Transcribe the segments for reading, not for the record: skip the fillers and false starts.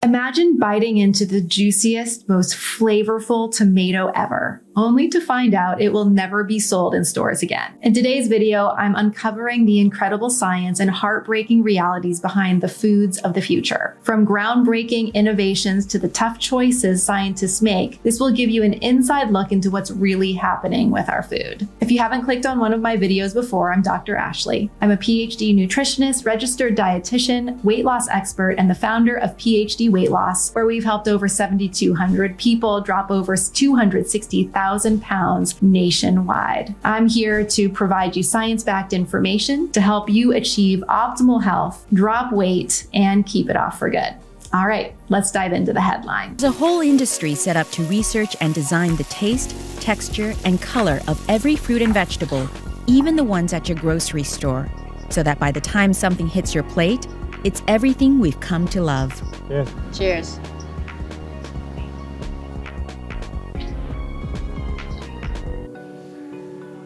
Imagine biting into the juiciest, most flavorful tomato ever, only to find out it will never be sold in stores again. In today's video, I'm uncovering the incredible science and heartbreaking realities behind the foods of the future. From groundbreaking innovations to the tough choices scientists make, this will give you an inside look into what's really happening with our food. If you haven't clicked on one of my videos before, I'm Dr. Ashley. I'm a PhD nutritionist, registered dietitian, weight loss expert, and the founder of PhD Weight Loss, where we've helped over 7,200 people drop over 260,000 pounds nationwide. I'm here to provide you science-backed information to help you achieve optimal health, drop weight, and keep it off for good. All right, let's dive into the headline. There's a whole industry set up to research and design the taste, texture, and color of every fruit and vegetable, even the ones at your grocery store, so that by the time something hits your plate, it's everything we've come to love. Cheers. Cheers.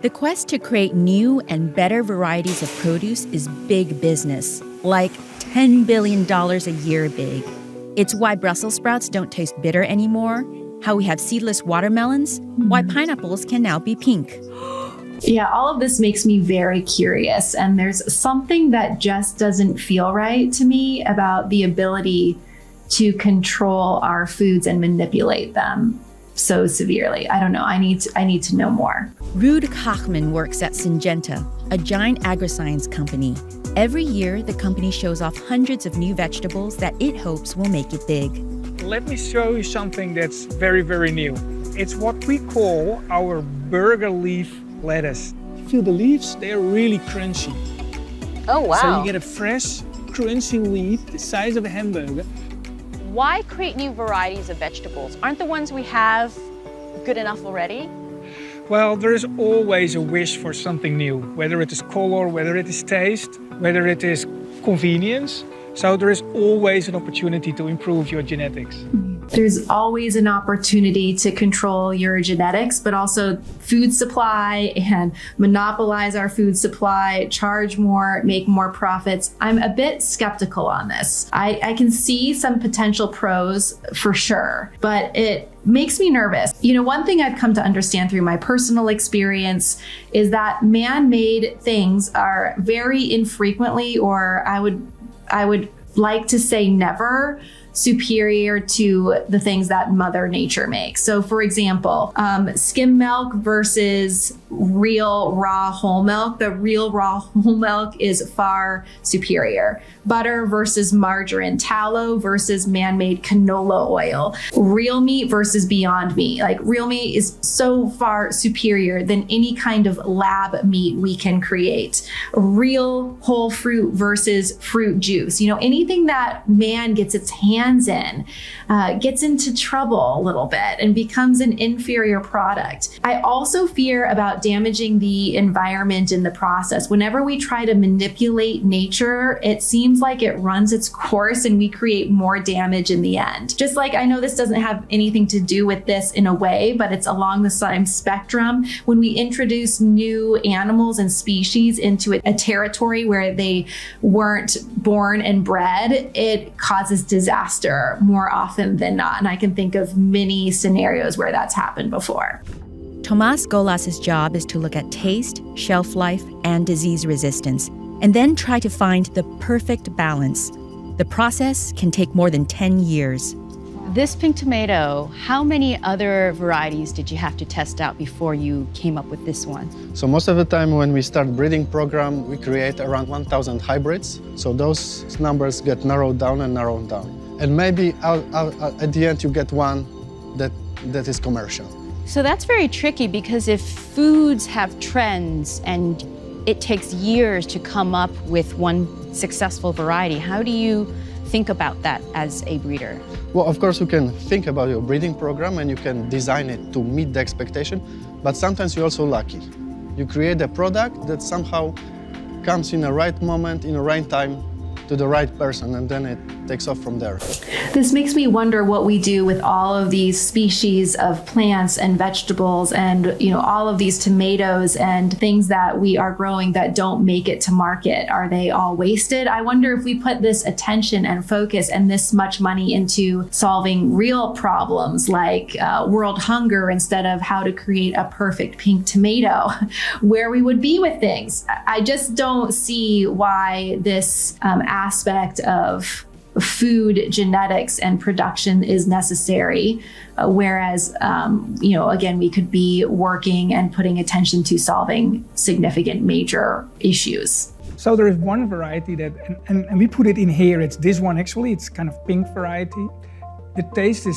The quest to create new and better varieties of produce is big business, like $10 billion a year big. It's why Brussels sprouts don't taste bitter anymore, how we have seedless watermelons, why pineapples can now be pink. Yeah, all of this makes me very curious, and there's something that just doesn't feel right to me about the ability to control our foods and manipulate them so severely. I don't know. I need to know more. Ruud Kochman works at Syngenta, a giant agriscience company. Every year, the company shows off hundreds of new vegetables that it hopes will make it big. Let me show you something that's very, very new. It's what we call our burger leaf lettuce. You feel the leaves? They're really crunchy. Oh, wow. So you get a fresh, crunchy leaf the size of a hamburger. Why create new varieties of vegetables? Aren't the ones we have good enough already? Well, there is always a wish for something new, whether it is color, whether it is taste, whether it is convenience. So there is always an opportunity to improve your genetics. There's always an opportunity to control your genetics, but also food supply and monopolize our food supply, charge more, make more profits. I'm a bit skeptical on this. I can see some potential pros for sure, but it makes me nervous. You know, one thing I've come to understand through my personal experience is that man-made things are very infrequently, or I would like to say never, superior to the things that Mother Nature makes. So for example, skim milk versus real raw whole milk. The real raw whole milk is far superior. Butter versus margarine, tallow versus man-made canola oil, real meat versus Beyond Meat. Like, real meat is so far superior than any kind of lab meat we can create. Real whole fruit versus fruit juice. You know, anything that man gets its hands in gets into trouble a little bit and becomes an inferior product. I also fear about damaging the environment in the process. Whenever we try to manipulate nature, it seems like it runs its course and we create more damage in the end. Just like, I know this doesn't have anything to do with this in a way, but it's along the same spectrum. When we introduce new animals and species into a territory where they weren't born and bred, it causes disaster more often than not. And I can think of many scenarios where that's happened before. Tomas Golas's job is to look at taste, shelf life, and disease resistance, and then try to find the perfect balance. The process can take more than 10 years. This pink tomato, how many other varieties did you have to test out before you came up with this one? So most of the time when we start breeding program, we create around 1,000 hybrids. So those numbers get narrowed down and narrowed down. And maybe at the end you get one that is commercial. So that's very tricky, because if foods have trends and it takes years to come up with one successful variety, how do you think about that as a breeder? Well, of course, you can think about your breeding program and you can design it to meet the expectation, but sometimes you're also lucky. You create a product that somehow comes in the right moment, in the right time, to the right person, and then it takes off from there. This makes me wonder what we do with all of these species of plants and vegetables and, all of these tomatoes and things that we are growing that don't make it to market. Are they all wasted? I wonder if we put this attention and focus and this much money into solving real problems like world hunger instead of how to create a perfect pink tomato, where we would be with things. I just don't see why this aspect of food genetics and production is necessary, whereas, again, we could be working and putting attention to solving significant major issues. So there is one variety that, and we put it in here, it's this one actually, it's kind of pink variety. The taste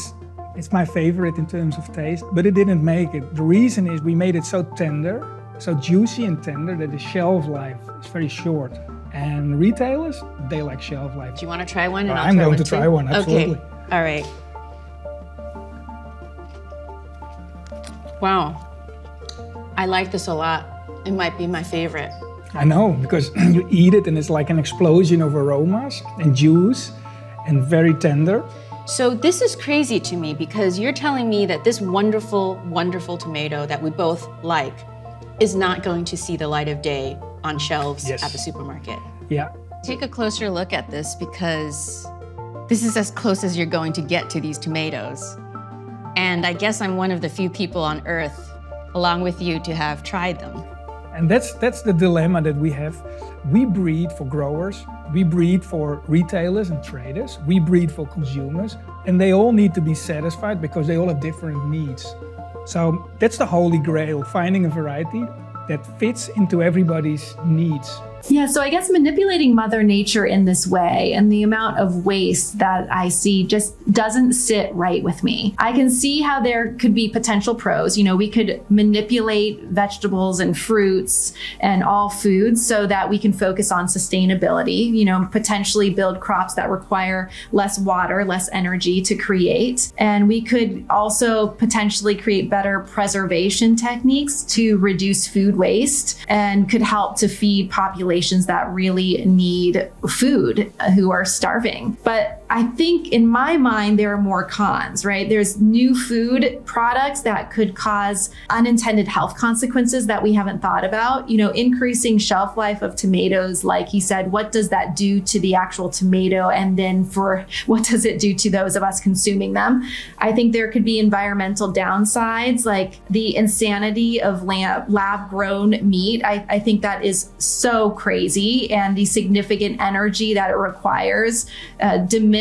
it's my favorite in terms of taste, but it didn't make it. The reason is we made it so tender, so juicy and tender that the shelf life is very short. And retailers, they like shelf life. Do you want to try one? And I'm going to try one, absolutely. Okay, all right. Wow, I like this a lot. It might be my favorite. I know, because you eat it and it's like an explosion of aromas and juice and very tender. So this is crazy to me because you're telling me that this wonderful, wonderful tomato that we both like is not going to see the light of day on shelves at the supermarket. Yeah. Take a closer look at this because this is as close as you're going to get to these tomatoes. And I guess I'm one of the few people on earth, along with you, to have tried them. And that's the dilemma that we have. We breed for growers, we breed for retailers and traders, we breed for consumers, and they all need to be satisfied because they all have different needs. So that's the holy grail, finding a variety that fits into everybody's needs. Yeah, so I guess manipulating Mother Nature in this way and the amount of waste that I see just doesn't sit right with me. I can see how there could be potential pros. We could manipulate vegetables and fruits and all foods so that we can focus on sustainability, potentially build crops that require less water, less energy to create. And we could also potentially create better preservation techniques to reduce food waste and could help to feed populations that really need food, who are starving. But I think in my mind, there are more cons, right? There's new food products that could cause unintended health consequences that we haven't thought about. Increasing shelf life of tomatoes, like he said, what does that do to the actual tomato? And then what does it do to those of us consuming them? I think there could be environmental downsides, like the insanity of lab-grown meat. I think that is so crazy, and the significant energy that it requires diminishes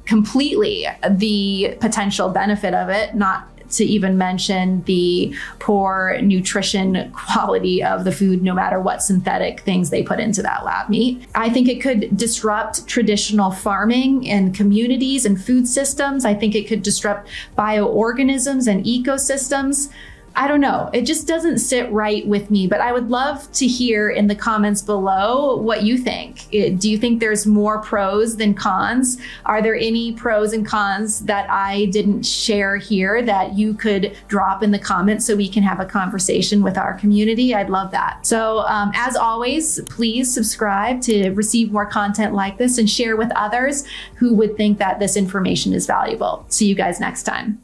completely the potential benefit of it, not to even mention the poor nutrition quality of the food, no matter what synthetic things they put into that lab meat. I think it could disrupt traditional farming and communities and food systems. I think it could disrupt bioorganisms and ecosystems. I don't know. It just doesn't sit right with me, but I would love to hear in the comments below what you think. Do you think there's more pros than cons? Are there any pros and cons that I didn't share here that you could drop in the comments so we can have a conversation with our community? I'd love that. So as always, please subscribe to receive more content like this and share with others who would think that this information is valuable. See you guys next time.